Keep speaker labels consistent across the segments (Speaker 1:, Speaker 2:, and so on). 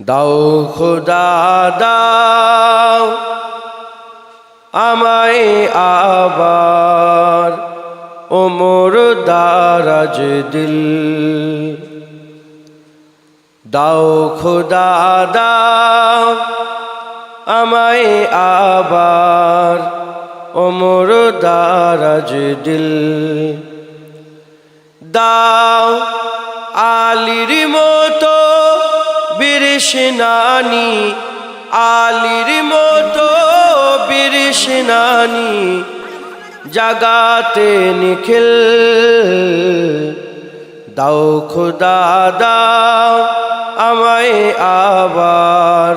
Speaker 1: দাও খোদা দাও আমায় আবার ওমর দারাজ দিল। দাও খোদা দাও আমায় আবার ওমর দারাজ দিল। দাও আলীর মতো বীর সেনানী, আলীর মতো বীর সেনানী জাগাতে নিখিল। দাও খোদা দাও আমায় আবার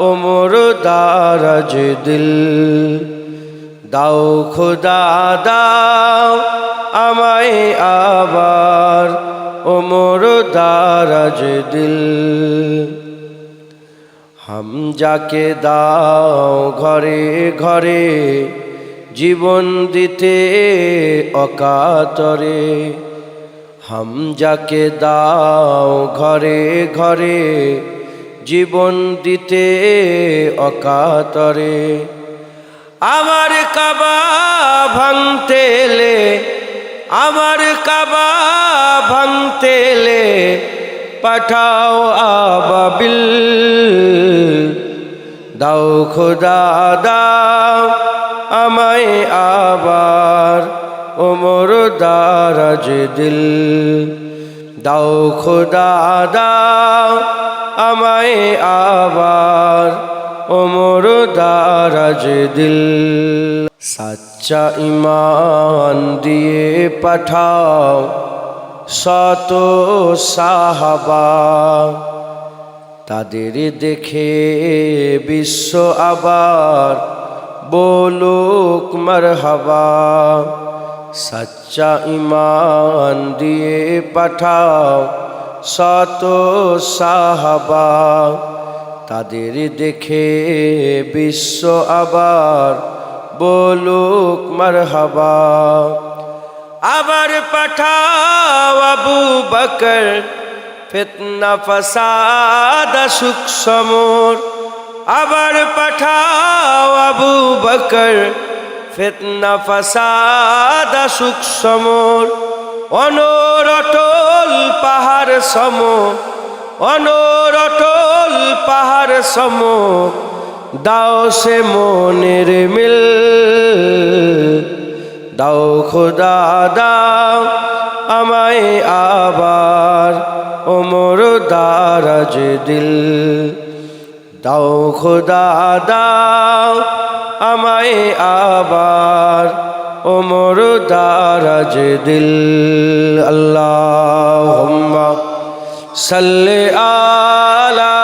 Speaker 1: ওমর দারাজ দিল। দাও খোদা দাও আমায় আবার ওমর দারাজ দিল। হামজাকে দাও ঘরে ঘরে জীবন দিতে অকাতরে। হামজাকে দাও ঘরে ঘরে জীবন দিতে অকাতরে। আমার কাবা ভাঙতে এলে, আমার কাবা ভাঙতে এলে পাঠাও আবাবিল। দাও খোদা দাও আমায় আবার ওমর দারাজ দিল। দাও খোদা দাও আমায় আবার ওমর দারাজ দিল। সাচ্চা ঈমান দিয়ে পাঠাও শত সাহাবা, তাদের দেখে বিশ্ব আবার বলুক মারহাবা। সাচ্চা ঈমান দিয়ে পাঠাও শত সাহাবা, তাদের দেখে বিশ্ব আবার বলুক মারহাবা। আবার পাঠাও আবু বকর ফিতনা ফাসাদ সুখ সমর। আবার পাঠাও আবু বকর ফিতনা ফাসাদ সুখ সমর। অনর অটল পাহাড় সম, অনর অটল পাহাড় সম দাও সে মনের মিল। দাও খোদা দাও আমায় আবার ওমর দারাজ দিল। দাও খোদা দাও আমায় আবার ওমর দারাজ দিল। আল্লাহুম্মা সাল্লি আলা